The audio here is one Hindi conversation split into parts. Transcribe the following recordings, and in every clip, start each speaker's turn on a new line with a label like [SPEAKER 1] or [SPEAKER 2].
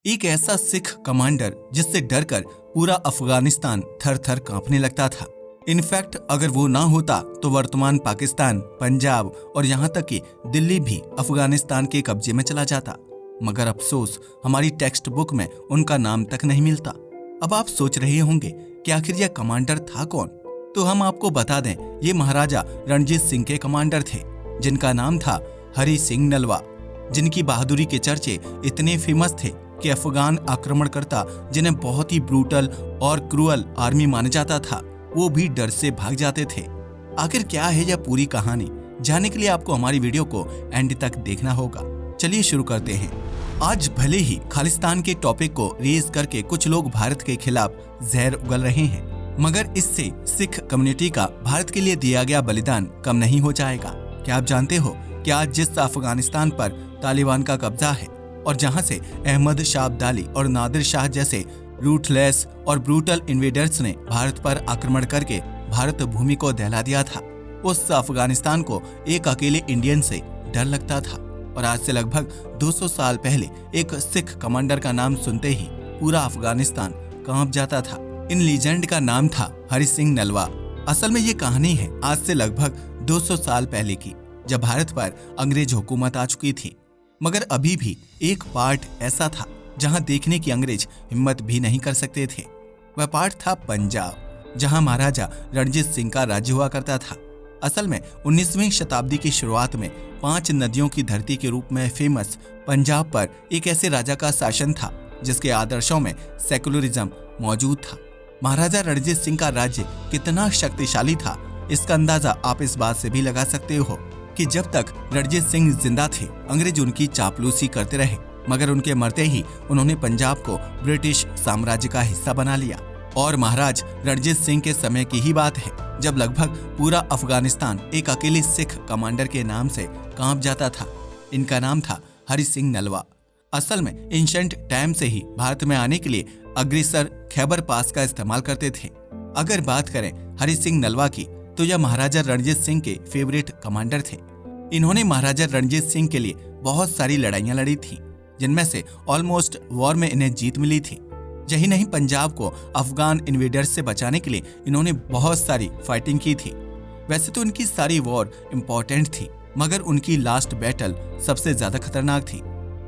[SPEAKER 1] एक ऐसा सिख कमांडर जिससे डरकर पूरा अफगानिस्तान थर थर कांपने लगता था। इनफैक्ट अगर वो ना होता तो वर्तमान पाकिस्तान, पंजाब और यहाँ तक कि दिल्ली भी अफगानिस्तान के कब्जे में चला जाता। मगर अफसोस हमारी टेक्स्ट बुक में उनका नाम तक नहीं मिलता। अब आप सोच रहे होंगे कि आखिर यह कमांडर था कौन? तो हम आपको बता दें, ये महाराजा रणजीत सिंह के कमांडर थे, जिनका नाम था हरि सिंह नलवा, जिनकी बहादुरी के चर्चे इतने फेमस थे कि अफगान आक्रमणकर्ता, जिन्हें बहुत ही ब्रूटल और क्रूअल आर्मी माना जाता था, वो भी डर से भाग जाते थे। आखिर क्या है यह पूरी कहानी, जानने के लिए आपको हमारी वीडियो को एंड तक देखना होगा। चलिए शुरू करते हैं। आज भले ही खालिस्तान के टॉपिक को रेज करके कुछ लोग भारत के खिलाफ जहर उगल रहे हैं, मगर इससे सिख कम्युनिटी का भारत के लिए दिया गया बलिदान कम नहीं हो जाएगा। क्या आप जानते हो कि आज जिस अफगानिस्तान पर तालिबान का कब्जा है और जहां से अहमद शाह अब्दाली और नादिर शाह जैसे रूथलेस और ब्रूटल इन्वेडर्स ने भारत पर आक्रमण करके भारत भूमि को दहला दिया था, उस अफगानिस्तान को एक अकेले इंडियन से डर लगता था। और आज से लगभग 200 साल पहले एक सिख कमांडर का नाम सुनते ही पूरा अफगानिस्तान कांप जाता था। इन लीजेंड का नाम था हरि सिंह नलवा। असल में ये कहानी है आज से लगभग 200 साल पहले की, जब भारत पर अंग्रेज हुकूमत आ चुकी थी। मगर अभी भी एक पार्ट ऐसा था जहां देखने की अंग्रेज हिम्मत भी नहीं कर सकते थे। वह पार्ट था पंजाब, जहां महाराजा रणजीत सिंह का राज्य हुआ करता था। असल में 19वीं शताब्दी की शुरुआत में 5 नदियों की धरती के रूप में फेमस पंजाब पर एक ऐसे राजा का शासन था जिसके आदर्शों में सेकुलरिज्म मौजूद था। महाराजा रणजीत सिंह का राज्य कितना शक्तिशाली था, इसका अंदाजा आप इस बात से भी लगा सकते हो कि जब तक रणजीत सिंह जिंदा थे, अंग्रेज उनकी चापलूसी करते रहे, मगर उनके मरते ही उन्होंने पंजाब को ब्रिटिश साम्राज्य का हिस्सा बना लिया। और महाराज रणजीत सिंह के समय की ही बात है जब लगभग पूरा अफगानिस्तान एक अकेले सिख कमांडर के नाम से कांप जाता था। इनका नाम था हरि सिंह नलवा। असल में एंशिएंट टाइम से ही भारत में आने के लिए अग्रसर खैबर पास का इस्तेमाल करते थे। अगर बात करें हरि सिंह नलवा की, तो यह महाराजा रणजीत सिंह के फेवरेट कमांडर थे। इन्होंने महाराजा रणजीत सिंह के लिए बहुत सारी लड़ाइयां लड़ी थी, जिनमें से ऑलमोस्ट वॉर में इन्हें जीत मिली थी। यही नहीं, पंजाब को अफगान इन्वेडर्स से बचाने के लिए इन्होंने बहुत सारी फाइटिंग की थी। वैसे तो उनकी सारी वॉर इंपॉर्टेंट थी, मगर उनकी लास्ट बैटल सबसे ज्यादा खतरनाक थी।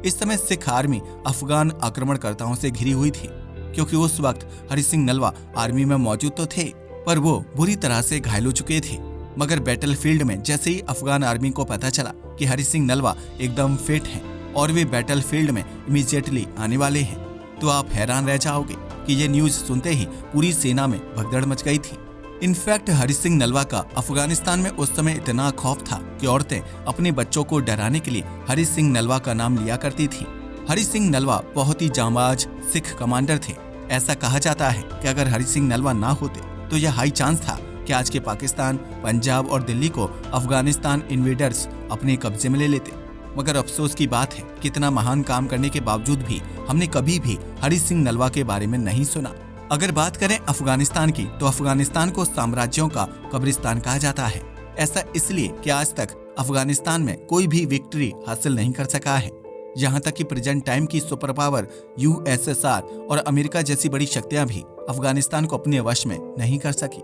[SPEAKER 1] इस समय सिख आर्मी अफगान आक्रमणकर्ताओं से घिरी हुई थी, क्योंकि उस वक्त हरि सिंह नलवा आर्मी में मौजूद तो थे, पर वो बुरी तरह से घायल हो चुके थे। मगर बैटल फील्ड में जैसे ही अफगान आर्मी को पता चला कि हरि सिंह नलवा एकदम फिट हैं और वे बैटल फील्ड में इमीडिएटली आने वाले हैं, तो आप हैरान रह जाओगे कि ये न्यूज सुनते ही पूरी सेना में भगदड़ मच गई थी। इनफैक्ट हरि सिंह नलवा का अफगानिस्तान में उस समय इतना खौफ था कि औरतें अपने बच्चों को डराने के लिए हरि सिंह नलवा का नाम लिया करती थी। हरि सिंह नलवा बहुत ही जांबाज सिख कमांडर थे। ऐसा कहा जाता है कि अगर हरि सिंह नलवा ना होते तो यह हाई चांस था कि आज के पाकिस्तान, पंजाब और दिल्ली को अफगानिस्तान इन्वेडर्स अपने कब्जे में ले लेते। मगर अफसोस की बात है कि इतना महान काम करने के बावजूद भी हमने कभी भी हरि सिंह नलवा के बारे में नहीं सुना। अगर बात करें अफगानिस्तान की, तो अफगानिस्तान को साम्राज्यों का कब्रिस्तान कहा जाता है। ऐसा इसलिए कि आज तक अफगानिस्तान में कोई भी विक्ट्री हासिल नहीं कर सका है। यहाँ तक कि प्रेजेंट टाइम की सुपर पावर यूएसएसआर और अमेरिका जैसी बड़ी शक्तियां भी अफगानिस्तान को अपने वश में नहीं कर सकी।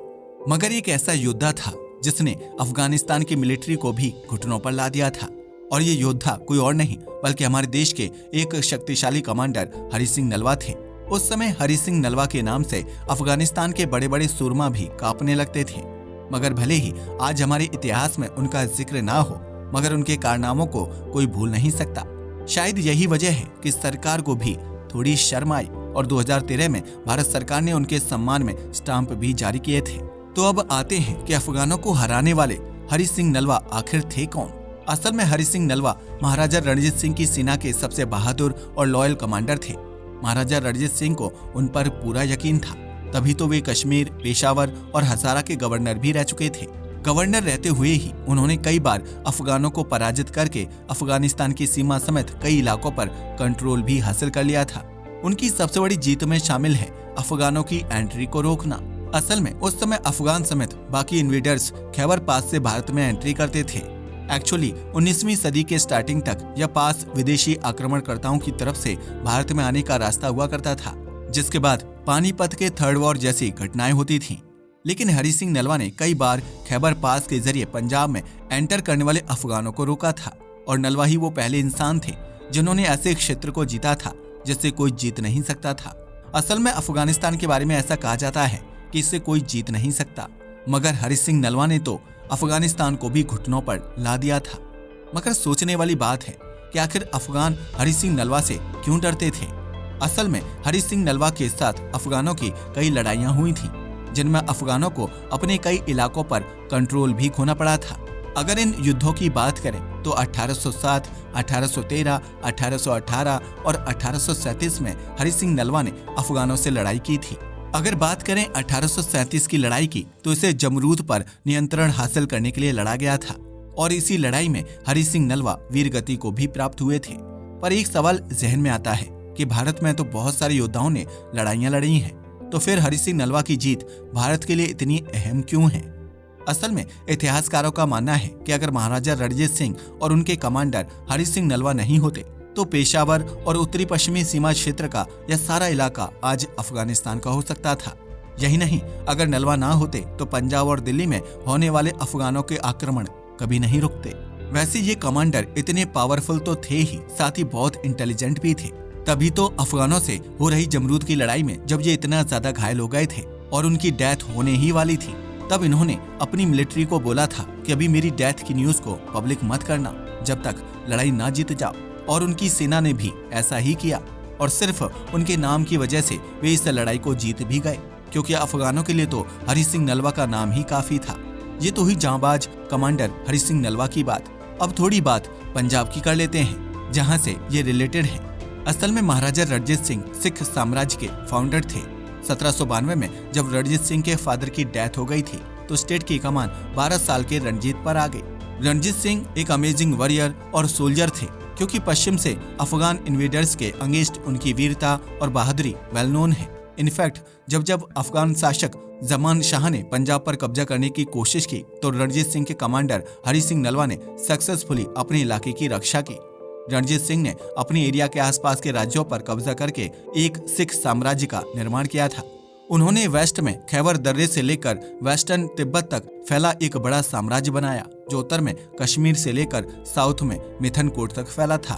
[SPEAKER 1] मगर एक ऐसा योद्धा था जिसने अफगानिस्तान की मिलिट्री को भी घुटनों पर ला दिया था, और ये योद्धा कोई और नहीं बल्कि हमारे देश के एक शक्तिशाली कमांडर हरि सिंह नलवा थे। उस समय हरि सिंह नलवा के नाम से अफगानिस्तान के बड़े बड़े सूरमा भी कांपने लगते थे। मगर भले ही आज हमारे इतिहास में उनका जिक्र ना हो, मगर उनके कारनामों को कोई भूल नहीं सकता। शायद यही वजह है कि सरकार को भी थोड़ी शर्म आई और 2013 में भारत सरकार ने उनके सम्मान में स्टाम्प भी जारी किए थे। तो अब आते हैं कि अफगानों को हराने वाले हरि सिंह नलवा आखिर थे कौन? असल में हरि सिंह नलवा महाराजा रणजीत सिंह की सेना के सबसे बहादुर और लॉयल कमांडर थे। महाराजा रणजीत सिंह को उन पर पूरा यकीन था, तभी तो वे कश्मीर, पेशावर और हजारा के गवर्नर भी रह चुके थे। गवर्नर रहते हुए ही उन्होंने कई बार अफगानों को पराजित करके अफगानिस्तान की सीमा समेत कई इलाकों पर कंट्रोल भी हासिल कर लिया था। उनकी सबसे बड़ी जीत में शामिल है अफगानों की एंट्री को रोकना। असल में उस समय अफगान समेत बाकी इन्वेडर्स खैबर पास से भारत में एंट्री करते थे। एक्चुअली 19वीं सदी के स्टार्टिंग तक यह पास विदेशी आक्रमणकर्ताओं की तरफ से भारत में आने का रास्ता हुआ करता था, जिसके बाद पानीपत के थर्ड वॉर जैसी घटनाएं होती थीं। लेकिन हरि सिंह नलवा ने कई बार खैबर पास के जरिए पंजाब में एंटर करने वाले अफगानों को रोका था, और नलवा ही वो पहले इंसान थे जिन्होंने ऐसे क्षेत्र को जीता था जिससे कोई जीत नहीं सकता था। असल में अफगानिस्तान के बारे में ऐसा कहा जाता है कि इससे कोई जीत नहीं सकता, मगर हरि सिंह नलवा ने तो अफगानिस्तान को भी घुटनों पर ला दिया था। मगर सोचने वाली बात है कि आखिर अफगान हरि सिंह नलवा से क्यों डरते थे। असल में हरि सिंह नलवा के साथ अफगानों की कई लड़ाइयां हुई थीं, जिनमें अफगानों को अपने कई इलाकों पर कंट्रोल भी खोना पड़ा था। अगर इन युद्धों की बात करें तो 1807, 1813, 1818 और 1837 में हरि सिंह नलवा ने अफगानों से लड़ाई की थी। अगर बात करें 1837 की लड़ाई की, तो इसे जमरूद पर नियंत्रण हासिल करने के लिए लड़ा गया था, और इसी लड़ाई में हरि सिंह नलवा वीर गति को भी प्राप्त हुए थे। पर एक सवाल जहन में आता है कि भारत में तो बहुत सारे योद्धाओं ने लड़ाइयां लड़ी हैं, तो फिर हरि सिंह नलवा की जीत भारत के लिए इतनी अहम क्यों है। असल में इतिहासकारों का मानना है कि अगर महाराजा रणजीत सिंह और उनके कमांडर हरि सिंह नलवा नहीं होते तो पेशावर और उत्तरी पश्चिमी सीमा क्षेत्र का यह सारा इलाका आज अफगानिस्तान का हो सकता था। यही नहीं, अगर नलवा ना होते तो पंजाब और दिल्ली में होने वाले अफगानों के आक्रमण कभी नहीं रुकते। वैसे ये कमांडर इतने पावरफुल तो थे ही, साथ ही बहुत इंटेलिजेंट भी थे। तभी तो अफगानों से हो रही जमरूद की लड़ाई में जब ये इतना ज्यादा घायल हो गए थे और उनकी डेथ होने ही वाली थी, तब इन्होंने अपनी मिलिट्री को बोला था कि अभी मेरी डेथ की न्यूज को पब्लिक मत करना जब तक लड़ाई ना जीत जाओ। और उनकी सेना ने भी ऐसा ही किया, और सिर्फ उनके नाम की वजह से वे इस लड़ाई को जीत भी गए, क्योंकि अफगानों के लिए तो हरि सिंह नलवा का नाम ही काफी था। ये तो हुई जांबाज कमांडर हरि सिंह नलवा की बात। अब थोड़ी बात पंजाब की कर लेते हैं, जहाँ से ये रिलेटेड है। असल में महाराजा रणजीत सिंह सिख साम्राज्य के फाउंडर थे। 1792 में जब रणजीत सिंह के फादर की डेथ हो गई थी, तो स्टेट की कमान 12 साल के रणजीत पर आ गई। रणजीत सिंह एक अमेजिंग वॉरियर और सोल्जर थे, क्योंकि पश्चिम से अफगान इन्वेडर्स के अगेंस्ट उनकी वीरता और बहादुरी वेल नोन है। इनफैक्ट जब जब अफगान शासक जमान शाह ने पंजाब पर कब्जा करने की कोशिश की, तो रणजीत सिंह के कमांडर हरि सिंह नलवा ने सक्सेसफुली अपने इलाके की रक्षा की। रणजीत सिंह ने अपने एरिया के आसपास के राज्यों पर कब्जा करके एक सिख साम्राज्य का निर्माण किया था। उन्होंने वेस्ट में खैबर दर्रे से लेकर वेस्टर्न तिब्बत तक फैला एक बड़ा साम्राज्य बनाया, जो उत्तर में कश्मीर से लेकर साउथ में मिथनकोट तक फैला था।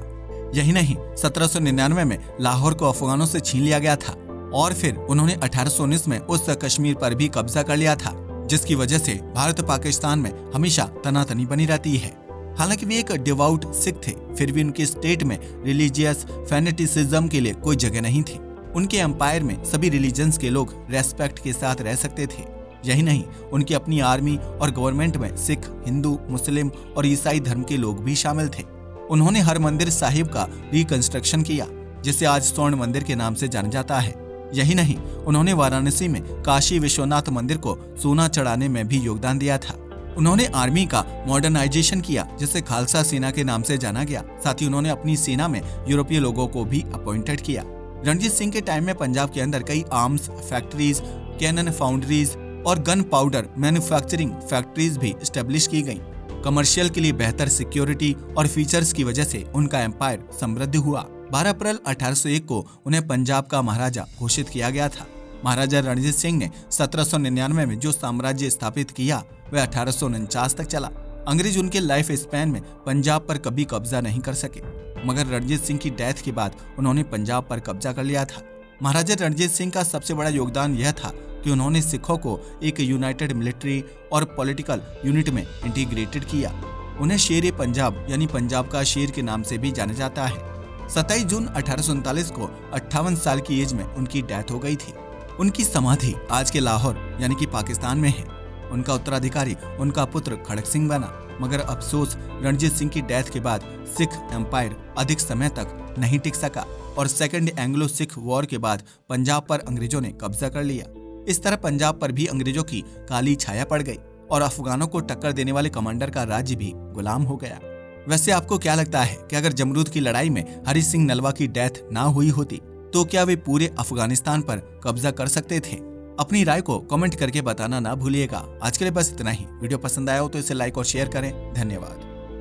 [SPEAKER 1] यही नहीं, 1799 में लाहौर को अफगानों से छीन लिया गया था, और फिर उन्होंने 1819 में उस कश्मीर पर भी कब्जा कर लिया था, जिसकी वजह से भारत पाकिस्तान में हमेशा तनातनी बनी रहती है। हालांकि वे एक डिवाउट सिख थे, फिर भी उनके स्टेट में रिलीजियस फैनेटिसिज्म के लिए कोई जगह नहीं थी। उनके एम्पायर में सभी रिलीजन्स के लोग रेस्पेक्ट के साथ रह सकते थे। यही नहीं, उनकी अपनी आर्मी और गवर्नमेंट में सिख, हिंदू, मुस्लिम और ईसाई धर्म के लोग भी शामिल थे। उन्होंने हरमंदिर साहिब का रिकंस्ट्रक्शन किया, जिसे आज स्वर्ण मंदिर के नाम से जाना जाता है। यही नहीं, उन्होंने वाराणसी में काशी विश्वनाथ मंदिर को सोना चढ़ाने में भी योगदान दिया था। उन्होंने आर्मी का मॉडर्नाइजेशन किया, जिसे खालसा सेना के नाम से जाना गया। साथ ही उन्होंने अपनी सेना में यूरोपीय लोगों को भी अपॉइंटेड किया। रणजीत सिंह के टाइम में पंजाब के अंदर कई आर्म्स फैक्ट्रीज, कैनन फाउंड्रीज और गन पाउडर मैन्युफैक्चरिंग फैक्ट्रीज भी स्टेब्लिश की गई। कमर्शियल के लिए बेहतर सिक्योरिटी और फीचर्स की वजह से उनका एम्पायर समृद्ध हुआ। 12 अप्रैल 1801 को उन्हें पंजाब का महाराजा घोषित किया गया था। महाराजा रणजीत सिंह ने 1799 में जो साम्राज्य स्थापित किया, वह 1849 तक चला। अंग्रेज उनके लाइफ स्पैन में पंजाब पर कभी कब्जा नहीं कर सके, मगर रणजीत सिंह की डेथ के बाद उन्होंने पंजाब पर कब्जा कर लिया था। महाराजा रणजीत सिंह का सबसे बड़ा योगदान यह था कि उन्होंने सिखों को एक यूनाइटेड मिलिट्री और पॉलिटिकल यूनिट में इंटीग्रेटेड किया। उन्हें शेर पंजाब यानी पंजाब का शेर के नाम से भी जाना जाता है। 27 जून 1839 को 58 साल की एज में उनकी डेथ हो गई थी। उनकी समाधि आज के लाहौर यानी कि पाकिस्तान में है। उनका उत्तराधिकारी उनका पुत्र खड़क सिंह बना, मगर अफसोस रणजीत सिंह की डेथ के बाद सिख एम्पायर अधिक समय तक नहीं टिक सका और सेकेंड एंग्लो सिख वॉर के बाद पंजाब पर अंग्रेजों ने कब्जा कर लिया। इस तरह पंजाब पर भी अंग्रेजों की काली छाया पड़ गई और अफगानों को टक्कर देने वाले कमांडर का राज्य भी गुलाम हो गया। वैसे आपको क्या लगता है कि अगर जमरूद की लड़ाई में हरि सिंह नलवा की डेथ ना हुई होती तो क्या वे पूरे अफगानिस्तान पर कब्जा कर सकते थे? अपनी राय को कमेंट करके बताना ना भूलिएगा। आज के लिए बस इतना ही। वीडियो पसंद आया हो तो इसे लाइक और शेयर करें। धन्यवाद।